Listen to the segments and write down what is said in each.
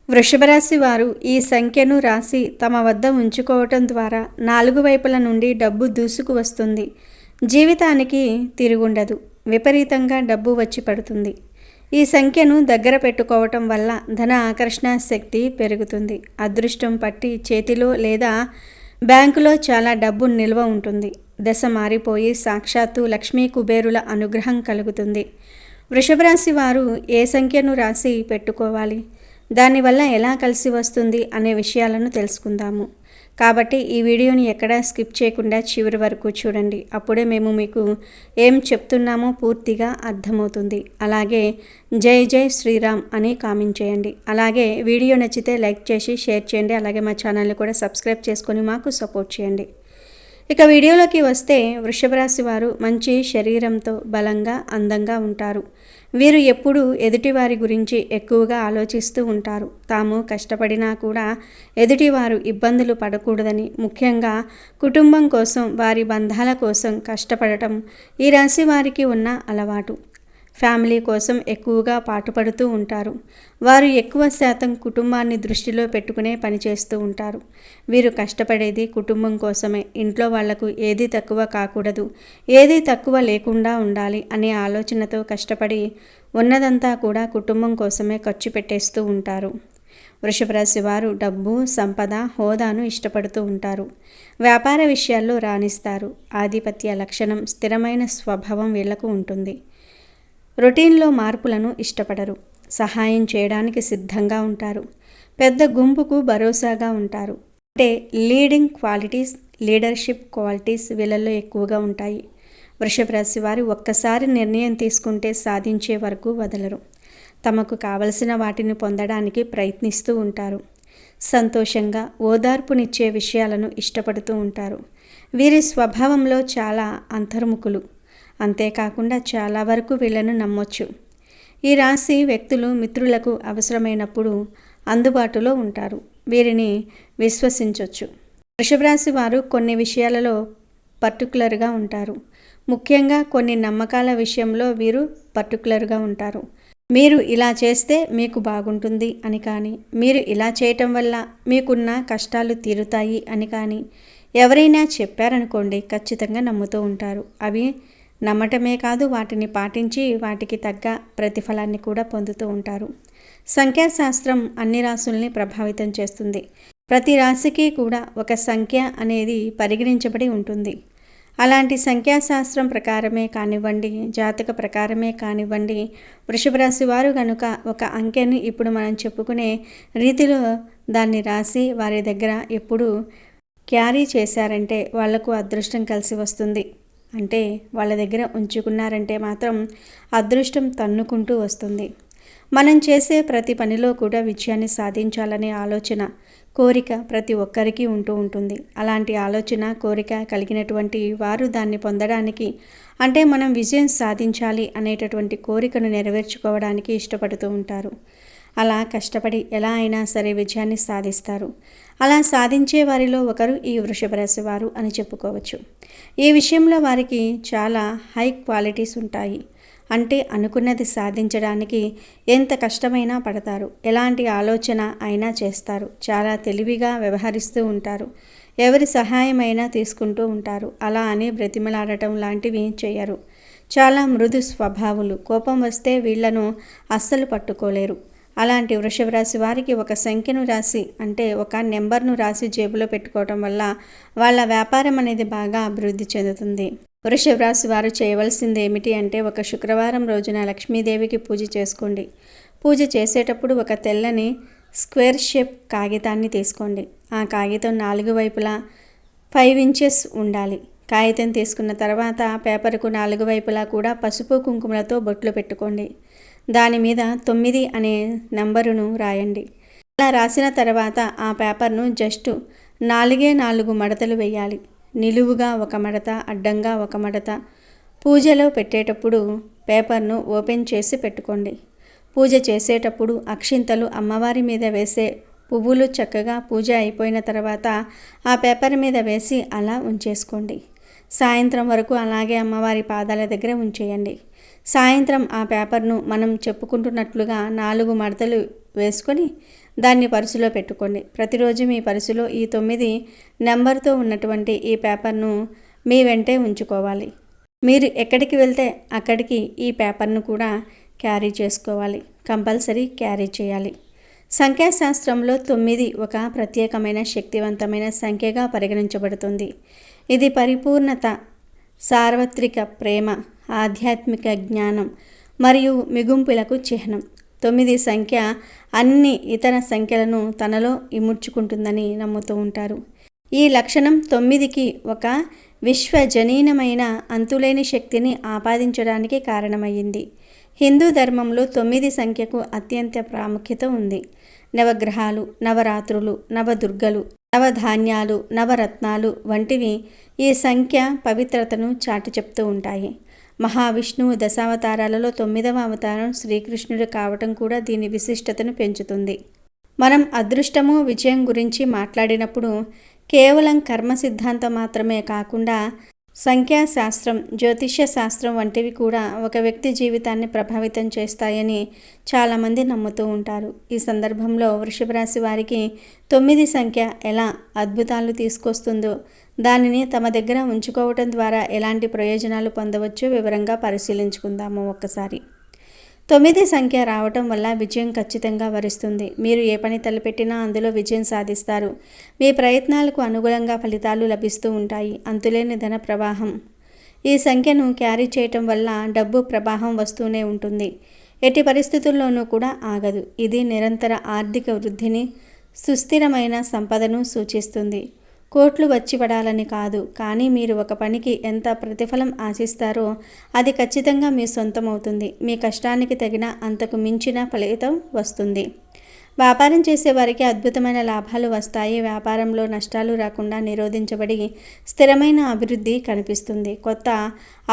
వృషభ రాశి వారు ఈ సంఖ్యను రాసి తమ వద్ద ఉంచుకోవటం ద్వారా 4 వైపుల నుండి డబ్బు దూసుకు వస్తుంది. జీవితానికి తిరుగుండదు. విపరీతంగా డబ్బు వచ్చి పడుతుంది. ఈ సంఖ్యను దగ్గర పెట్టుకోవటం వల్ల ధన ఆకర్షణ శక్తి పెరుగుతుంది. అదృష్టం పట్టి చేతిలో లేదా బ్యాంకులో చాలా డబ్బు నిల్వ ఉంటుంది. దశ మారిపోయి సాక్షాత్తు లక్ష్మీ కుబేరుల అనుగ్రహం కలుగుతుంది. వృషభ రాశి వారు ఏ సంఖ్యను రాసి పెట్టుకోవాలి, దానివల్ల ఎలా కలిసి వస్తుంది అనే విషయాలను తెలుసుకుందాము. కాబట్టి ఈ వీడియోని ఎక్కడా స్కిప్ చేయకుండా చివరి వరకు చూడండి. అప్పుడే మేము మీకు ఏం చెప్తున్నామో పూర్తిగా అర్థమవుతుంది. అలాగే జై జై శ్రీరామ్ అని కామెంట్ చేయండి. అలాగే వీడియో నచ్చితే లైక్ చేసి షేర్ చేయండి. అలాగే మా ఛానల్ని కూడా సబ్స్క్రైబ్ చేసుకొని మాకు సపోర్ట్ చేయండి. ఇక వీడియోలోకి వస్తే, వృషభ రాశి వారు మంచి శరీరంతో బలంగా అందంగా ఉంటారు. వీరు ఎప్పుడూ ఎదుటివారి గురించి ఎక్కువగా ఆలోచిస్తూ ఉంటారు. తాము కష్టపడినా కూడా ఎదుటివారు ఇబ్బందులు పడకూడదని, ముఖ్యంగా కుటుంబం కోసం, వారి బంధాల కోసం కష్టపడటం ఈ రాశి వారికి ఉన్న అలవాటు. ఫ్యామిలీ కోసం ఎక్కువగా పాటుపడుతూ ఉంటారు. వారు ఎక్కువ శాతం కుటుంబాన్ని దృష్టిలో పెట్టుకునే పనిచేస్తూ ఉంటారు. వీరు కష్టపడేది కుటుంబం కోసమే. ఇంట్లో వాళ్లకు ఏది తక్కువ కాకూడదు, ఏది తక్కువ లేకుండా ఉండాలి అనే ఆలోచనతో కష్టపడి ఉన్నదంతా కూడా కుటుంబం కోసమే ఖర్చు పెట్టేస్తూ ఉంటారు. వృషభ రాశి వారు డబ్బు, సంపద, హోదాను ఇష్టపడుతూ ఉంటారు. వ్యాపార విషయాల్లో రాణిస్తారు. ఆధిపత్య లక్షణం, స్థిరమైన స్వభావం వీళ్లకు ఉంటుంది. రొటీన్లో మార్పులను ఇష్టపడరు. సహాయం చేయడానికి సిద్ధంగా ఉంటారు. పెద్ద గుంపుకు భరోసాగా ఉంటారు. అంటే లీడింగ్ క్వాలిటీస్, లీడర్షిప్ క్వాలిటీస్ వీళ్ళల్లో ఎక్కువగా ఉంటాయి. వృషభ రాశి వారు ఒక్కసారి నిర్ణయం తీసుకుంటే సాధించే వరకు వదలరు. తమకు కావలసిన వాటిని పొందడానికి ప్రయత్నిస్తూ ఉంటారు. సంతోషంగా ఓదార్పునిచ్చే విషయాలను ఇష్టపడుతూ ఉంటారు. వీరి స్వభావంలో చాలా అంతర్ముఖులు. అంతేకాకుండా చాలా వరకు వీళ్ళను నమ్మొచ్చు. ఈ రాశి వ్యక్తులు మిత్రులకు అవసరమైనప్పుడు అందుబాటులో ఉంటారు. వీరిని విశ్వసించవచ్చు. వృషభ రాశి వారు కొన్ని విషయాలలో పర్టికులర్గా ఉంటారు. ముఖ్యంగా కొన్ని నమ్మకాల విషయంలో వీరు పర్టికులర్గా ఉంటారు. మీరు ఇలా చేస్తే మీకు బాగుంటుంది అని కానీ, మీరు ఇలా చేయటం వల్ల మీకున్న కష్టాలు తీరుతాయి అని కానీ ఎవరైనా చెప్పారనుకోండి, ఖచ్చితంగా నమ్ముతూ ఉంటారు. అవి నమ్మటమే కాదు, వాటిని పాటించి వాటికి తగ్గ ప్రతిఫలాన్ని కూడా పొందుతూ ఉంటారు. సంఖ్యాశాస్త్రం అన్ని రాశుల్ని ప్రభావితం చేస్తుంది. ప్రతి రాశికి కూడా ఒక సంఖ్య అనేది పరిగణించబడి ఉంటుంది. అలాంటి సంఖ్యాశాస్త్రం ప్రకారమే కానివ్వండి, జాతక ప్రకారమే కానివ్వండి, వృషభ రాశి వారు కనుక ఒక అంకెని ఇప్పుడు మనం చెప్పుకునే రీతిలో దాన్ని రాసి వారి దగ్గర ఎప్పుడు క్యారీ చేశారంటే వాళ్లకు అదృష్టం కలిసి వస్తుంది. అంటే వాళ్ళ దగ్గర ఉంచుకున్నారంటే మాత్రం అదృష్టం తన్నుకుంటూ వస్తుంది. మనం చేసే ప్రతి పనిలో కూడా విజయాన్ని సాధించాలనే ఆలోచన, కోరిక ప్రతి ఒక్కరికి ఉంటూ ఉంటుంది. అలాంటి ఆలోచన, కోరిక కలిగినటువంటి వారు దాన్ని పొందడానికి, అంటే మనం విజయం సాధించాలి అనేటటువంటి కోరికను నెరవేర్చుకోవడానికి ఇష్టపడుతూ ఉంటారు. అలా కష్టపడి ఎలా అయినా సరే విజయాన్ని సాధిస్తారు. అలా సాధించే వారిలో ఒకరు ఈ వృషభ రాశి వారు అని చెప్పుకోవచ్చు. ఈ విషయంలో వారికి చాలా హై క్వాలిటీస్ ఉంటాయి. అంటే అనుకున్నది సాధించడానికి ఎంత కష్టమైనా పడతారు. ఎలాంటి ఆలోచన అయినా చేస్తారు. చాలా తెలివిగా వ్యవహరిస్తూ ఉంటారు. ఎవరి సహాయమైనా తీసుకుంటూ ఉంటారు. అలా అని బ్రతిమలాడటం లాంటివి చేయరు. చాలా మృదు స్వభావులు. కోపం వస్తే వీళ్లను అస్సలు పట్టుకోలేరు. అలాంటి వృషభ రాశి వారికి ఒక సంఖ్యను రాసి, అంటే ఒక నెంబర్ను రాసి జేబులో పెట్టుకోవటం వల్ల వాళ్ళ వ్యాపారం అనేది బాగా అభివృద్ధి చెందుతుంది. వృషభ రాశి వారు చేయవలసింది ఏమిటి అంటే, ఒక శుక్రవారం రోజున లక్ష్మీదేవికి పూజ చేసుకోండి. పూజ చేసేటప్పుడు ఒక తెల్లని స్క్వేర్ షేప్ కాగితాన్ని తీసుకోండి. ఆ కాగితం 4 వైపులా 5 ఇంచెస్ ఉండాలి. కాగితం తీసుకున్న తర్వాత పేపర్కు 4 వైపులా కూడా పసుపు కుంకుమలతో బొట్లు పెట్టుకోండి. దాని మీద 9 అనే నంబరును రాయండి. అలా రాసిన తర్వాత ఆ పేపర్ను జస్ట్ 4 మడతలు వేయాలి. నిలువుగా ఒక మడత, అడ్డంగా ఒక మడత. పూజలో పెట్టేటప్పుడు పేపర్ను ఓపెన్ చేసి పెట్టుకోండి. పూజ చేసేటప్పుడు అక్షింతలు అమ్మవారి మీద వేసే పువ్వులు చక్కగా పూజ అయిపోయిన తర్వాత ఆ పేపర్ మీద వేసి అలా ఉంచేసుకోండి. సాయంత్రం వరకు అలాగే అమ్మవారి పాదాల దగ్గర ఉంచేయండి. సాయంత్రం ఆ పేపర్ను మనం చెప్పుకుంటున్నట్లుగా 4 మడతలు వేసుకొని దాన్ని పర్సులో పెట్టుకోండి. ప్రతిరోజు మీ పర్సులో ఈ 9 నెంబర్తో ఉన్నటువంటి ఈ పేపర్ను మీ వెంటే ఉంచుకోవాలి. మీరు ఎక్కడికి వెళ్తే అక్కడికి ఈ పేపర్ను కూడా క్యారీ చేసుకోవాలి. కంపల్సరీ క్యారీ చేయాలి. సంఖ్యాశాస్త్రంలో 9 ఒక ప్రత్యేకమైన శక్తివంతమైన సంఖ్యగా పరిగణించబడుతుంది. ఇది పరిపూర్ణత, సార్వత్రిక ప్రేమ, ఆధ్యాత్మిక జ్ఞానం మరియు మిగుంపులకు చిహ్నం. 9 సంఖ్య అన్ని ఇతర సంఖ్యలను తనలో ఇముడ్చుకుంటుందని నమ్ముతూ ఉంటారు. ఈ లక్షణం 9కి ఒక విశ్వజనీనమైన అంతులేని శక్తిని ఆపాదించడానికి కారణమయ్యింది. హిందూ ధర్మంలో 9 సంఖ్యకు అత్యంత ప్రాముఖ్యత ఉంది. నవగ్రహాలు, నవరాత్రులు, నవదుర్గలు, నవధాన్యాలు, నవరత్నాలు వంటివి ఈ సంఖ్య పవిత్రతను చాటి చెప్తూ ఉంటాయి. మహావిష్ణువు దశావతారాలలో 9వ అవతారం శ్రీకృష్ణుడు కావటం కూడా దీని విశిష్టతను పెంచుతుంది. మనం అదృష్టము, విజయం గురించి మాట్లాడినప్పుడు కేవలం కర్మ సిద్ధాంతం మాత్రమే కాకుండా సంఖ్యాశాస్త్రం, జ్యోతిష్య శాస్త్రం వంటివి కూడా ఒక వ్యక్తి జీవితాన్ని ప్రభావితం చేస్తాయని చాలామంది నమ్ముతూ ఉంటారు. ఈ సందర్భంలో వృషభ రాశి వారికి 9 సంఖ్య ఎలా అద్భుతాలు తీసుకొస్తుందో, దానిని తమ దగ్గర ఉంచుకోవటం ద్వారా ఎలాంటి ప్రయోజనాలు పొందవచ్చో వివరంగా పరిశీలించుకుందాము ఒక్కసారి. 9 సంఖ్య రావటం వల్ల విజయం ఖచ్చితంగా వరిస్తుంది. మీరు ఏ పని తలపెట్టినా అందులో విజయం సాధిస్తారు. మీ ప్రయత్నాలకు అనుగుణంగా ఫలితాలు లభిస్తూ ఉంటాయి. అంతులేని ధన ప్రవాహం. ఈ సంఖ్యను క్యారీ చేయటం వల్ల డబ్బు ప్రవాహం వస్తూనే ఉంటుంది. ఎట్టి పరిస్థితుల్లోనూ కూడా ఆగదు. ఇది నిరంతర ఆర్థిక వృద్ధిని, సుస్థిరమైన సంపదను సూచిస్తుంది. కోట్లు వచ్చి పడాలని కాదు, కానీ మీరు ఒక పనికి ఎంత ప్రతిఫలం ఆశిస్తారో అది ఖచ్చితంగా మీ సొంతమవుతుంది. మీ కష్టానికి తగిన అంతకు మించిన ఫలితం వస్తుంది. వ్యాపారం చేసేవారికి అద్భుతమైన లాభాలు వస్తాయి. వ్యాపారంలో నష్టాలు రాకుండా నిరోధించబడి స్థిరమైన అభివృద్ధి కనిపిస్తుంది. కొత్త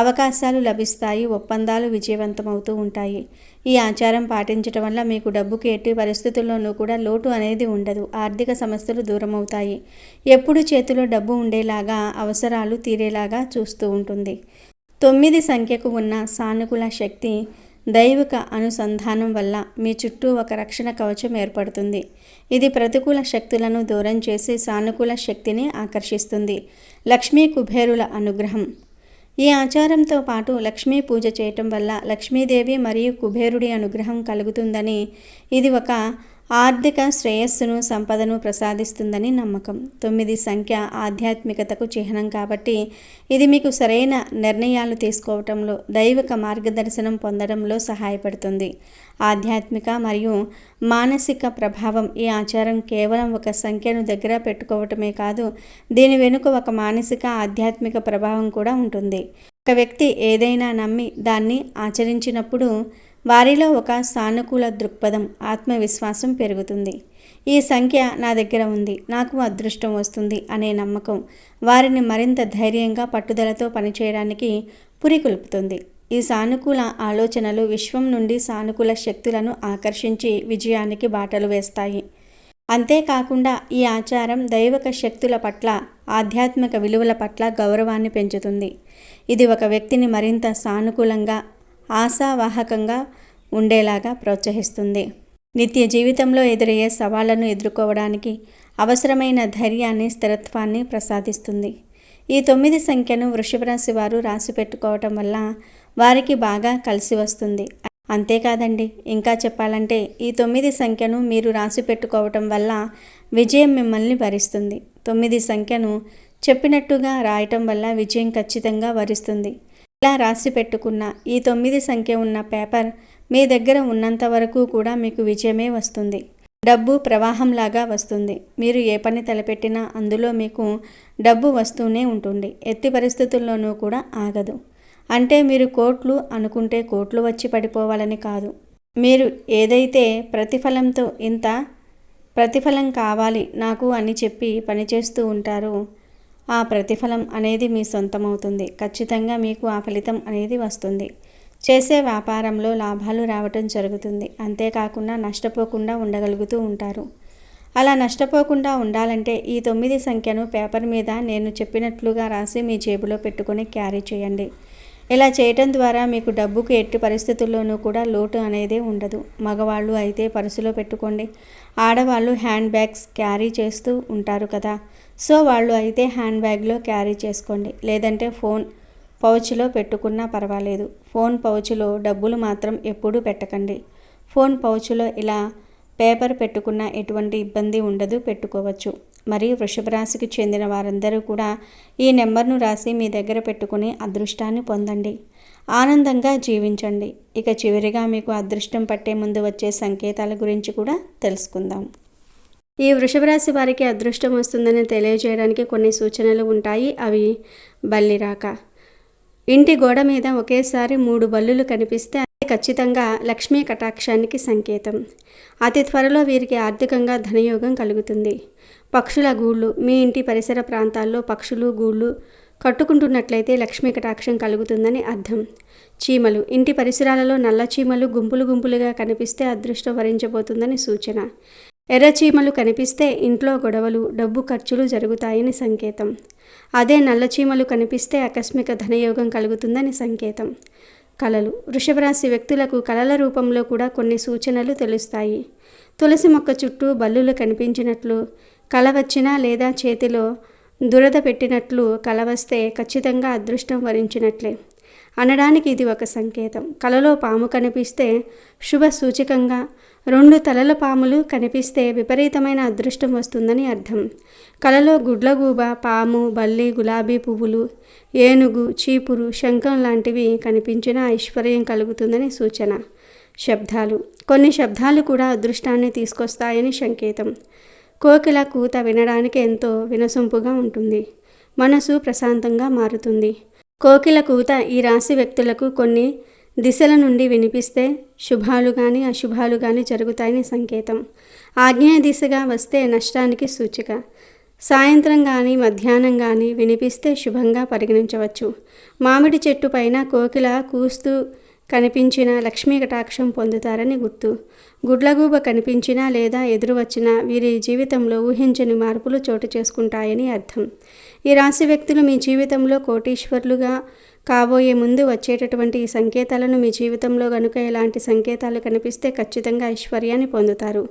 అవకాశాలు లభిస్తాయి. ఒప్పందాలు విజయవంతమవుతూ ఉంటాయి. ఈ ఆచారం పాటించడం వల్ల మీకు డబ్బుకి ఎట్టి పరిస్థితుల్లోనూ కూడా లోటు అనేది ఉండదు. ఆర్థిక సమస్యలు దూరమవుతాయి. ఎప్పుడు చేతిలో డబ్బు ఉండేలాగా, అవసరాలు తీరేలాగా చూస్తూ ఉంటుంది. 9 సంఖ్యకు ఉన్న సానుకూల శక్తి దైవిక అనుసంధానం వల్ల మీ చుట్టూ ఒక రక్షణ కవచం ఏర్పడుతుంది. ఇది ప్రతికూల శక్తులను దూరం చేసి సానుకూల శక్తిని ఆకర్షిస్తుంది. లక్ష్మీ కుబేరుల అనుగ్రహం. ఈ ఆచారంతో పాటు లక్ష్మీ పూజ చేయటం వల్ల లక్ష్మీదేవి మరియు కుబేరుడి అనుగ్రహం కలుగుతుందని, ఇది ఒక ఆర్థిక శ్రేయస్సును, సంపదను ప్రసాదిస్తుందని నమ్మకం. 9 సంఖ్య ఆధ్యాత్మికతకు చిహ్నం కాబట్టి ఇది మీకు సరైన నిర్ణయాలు తీసుకోవటంలో, దైవిక మార్గదర్శనం పొందడంలో సహాయపడుతుంది. ఆధ్యాత్మిక మరియు మానసిక ప్రభావం. ఈ ఆచారం కేవలం ఒక సంఖ్యను దగ్గర పెట్టుకోవటమే కాదు, దీని వెనుక ఒక మానసిక, ఆధ్యాత్మిక ప్రభావం కూడా ఉంటుంది. ఒక వ్యక్తి ఏదైనా నమ్మి దాన్ని ఆచరించినప్పుడు వారిలో ఒక సానుకూల దృక్పథం, ఆత్మవిశ్వాసం పెరుగుతుంది. ఈ సంఖ్య నా దగ్గర ఉంది, నాకు అదృష్టం వస్తుంది అనే నమ్మకం వారిని మరింత ధైర్యంగా, పట్టుదలతో పనిచేయడానికి పురికొల్పుతుంది. ఈ సానుకూల ఆలోచనలు విశ్వం నుండి సానుకూల శక్తులను ఆకర్షించి విజయానికి బాటలు వేస్తాయి. అంతేకాకుండా ఈ ఆచారం దైవిక శక్తుల పట్ల, ఆధ్యాత్మిక విలువల పట్ల గౌరవాన్ని పెంచుతుంది. ఇది ఒక వ్యక్తిని మరింత సానుకూలంగా, ఆశావాహకంగా ఉండేలాగా ప్రోత్సహిస్తుంది. నిత్య జీవితంలో ఎదురయ్యే సవాళ్లను ఎదుర్కోవడానికి అవసరమైన ధైర్యాన్ని, స్థిరత్వాన్ని ప్రసాదిస్తుంది. ఈ 9 సంఖ్యను వృషభ రాశి వారు రాసి పెట్టుకోవటం వల్ల వారికి బాగా కలిసి వస్తుంది. అంతేకాదండి, ఇంకా చెప్పాలంటే ఈ 9 సంఖ్యను మీరు రాసి పెట్టుకోవటం వల్ల విజయం మిమ్మల్ని వరిస్తుంది. 9 సంఖ్యను చెప్పినట్టుగా రాయటం వల్ల విజయం ఖచ్చితంగా వరిస్తుంది. ఇలా రాసి పెట్టుకున్న ఈ 9 సంఖ్య ఉన్న పేపర్ మీ దగ్గర ఉన్నంత వరకు కూడా మీకు విజయమే వస్తుంది. డబ్బు ప్రవాహంలాగా వస్తుంది. మీరు ఏ పని తలపెట్టినా అందులో మీకు డబ్బు వస్తూనే ఉంటుంది. ఎట్టి పరిస్థితుల్లోనూ కూడా ఆగదు. అంటే మీరు కోట్లు అనుకుంటే కోట్లు వచ్చి పడిపోవాలని కాదు. మీరు ఏదైతే ప్రతిఫలంతో ఇంత ప్రతిఫలం కావాలి నాకు అని చెప్పి పనిచేస్తూ ఉంటారో ఆ ప్రతిఫలం అనేది మీ సొంతమవుతుంది. ఖచ్చితంగా మీకు ఆ ఫలితం అనేది వస్తుంది. చేసే వ్యాపారంలో లాభాలు రావటం జరుగుతుంది. అంతేకాకుండా నష్టపోకుండా ఉండగలుగుతూ ఉంటారు. అలా నష్టపోకుండా ఉండాలంటే ఈ 9 సంఖ్యను పేపర్ మీద నేను చెప్పినట్లుగా రాసి మీ జేబులో పెట్టుకొని క్యారీ చేయండి. ఇలా చేయటం ద్వారా మీకు డబ్బుకు ఎట్టి పరిస్థితుల్లోనూ కూడా లోటు అనేది ఉండదు. మగవాళ్ళు అయితే పర్సులో పెట్టుకోండి. ఆడవాళ్ళు హ్యాండ్ బ్యాగ్స్ క్యారీ చేస్తూ ఉంటారు కదా, సో వాళ్ళు అయితే హ్యాండ్ బ్యాగ్లో క్యారీ చేసుకోండి. లేదంటే ఫోన్ పౌచ్లో పెట్టుకున్నా పర్వాలేదు. ఫోన్ పౌచ్లో డబ్బులు మాత్రం ఎప్పుడూ పెట్టకండి. ఫోన్ పౌచ్లో ఇలా పేపర్ పెట్టుకున్న ఎటువంటి ఇబ్బంది ఉండదు, పెట్టుకోవచ్చు. మరి వృషభ రాశికి చెందిన వారందరూ కూడా ఈ నెంబర్ను రాసి మీ దగ్గర పెట్టుకుని అదృష్టాన్ని పొందండి, ఆనందంగా జీవించండి. ఇక చివరిగా మీకు అదృష్టం పట్టే ముందు వచ్చే సంకేతాల గురించి కూడా తెలుసుకుందాం. ఈ వృషభ రాశి వారికి అదృష్టం వస్తుందని తెలియజేయడానికి కొన్ని సూచనలు ఉంటాయి. అవి బల్లిరాక. ఇంటి గోడ మీద ఒకేసారి 3 బల్లులు కనిపిస్తే అది ఖచ్చితంగా లక్ష్మీ కటాక్షానికి సంకేతం. అతి త్వరలో వీరికి ఆర్థికంగా ధనయోగం కలుగుతుంది. పక్షుల గూళ్ళు. మీ ఇంటి పరిసర ప్రాంతాల్లో పక్షులు గూళ్ళు కట్టుకుంటున్నట్లయితే లక్ష్మీ కటాక్షం కలుగుతుందని అర్థం. చీమలు. ఇంటి పరిసరాలలో నల్ల చీమలు గుంపులు గుంపులుగా కనిపిస్తే అదృష్టం వరించబోతుందని సూచన. ఎర్ర చీమలు కనిపిస్తే ఇంట్లో గొడవలు, డబ్బు ఖర్చులు జరుగుతాయని సంకేతం. అదే నల్ల చీమలు కనిపిస్తే ఆకస్మిక ధనయోగం కలుగుతుందని సంకేతం. కళలు. వృషభ రాశి వ్యక్తులకు కళల రూపంలో కూడా కొన్ని సూచనలు తెలుస్తాయి. తులసి మొక్క చుట్టూ బల్లులు కనిపించినట్లు కళ వచ్చినా లేదా చేతిలో దురద పెట్టినట్లు కళ వస్తే ఖచ్చితంగా అదృష్టం వరించినట్లే అనడానికి ఇది ఒక సంకేతం. కలలో పాము కనిపిస్తే శుభ సూచకంగా, 2 తలల పాములు కనిపిస్తే విపరీతమైన అదృష్టం వస్తుందని అర్థం. కలలో గుడ్లగూబ, పాము, బల్లి, గులాబీ పువ్వులు, ఏనుగు, చీపురు, శంఖం లాంటివి కనిపించినా ఐశ్వర్యం కలుగుతుందని సూచన. శబ్దాలు. కొన్ని శబ్దాలు కూడా అదృష్టాన్ని తీసుకొస్తాయని సంకేతం. కోకిల కూత వినడానికి ఎంతో వినసొంపుగా ఉంటుంది. మనసు ప్రశాంతంగా మారుతుంది. కోకిల కూత ఈ రాశి వ్యక్తులకు కొన్ని దిశల నుండి వినిపిస్తే శుభాలు కానీ అశుభాలు కానీ జరుగుతాయని సంకేతం. ఆగ్నేయ దిశగా వస్తే నష్టానికి సూచిక. సాయంత్రం కానీ మధ్యాహ్నం కానీ వినిపిస్తే శుభంగా పరిగణించవచ్చు. మామిడి చెట్టు పైన కోకిల కూస్తూ కనిపించిన లక్ష్మీ కటాక్షం పొందుతారని గుర్తు. గుడ్లగూబ కనిపించినా లేదా ఎదురు వచ్చినా వీరి జీవితంలో ఊహించని మార్పులు చోటు చేసుకుంటాయని అర్థం. ఈ రాశి వ్యక్తులు మీ జీవితంలో కోటీశ్వర్లుగా కాబోయే ముందు వచ్చేటటువంటి ఈ సంకేతాలను మీ జీవితంలో గనుక ఇలాంటి సంకేతాలు కనిపిస్తే ఖచ్చితంగా ఐశ్వర్యాన్ని పొందుతారు.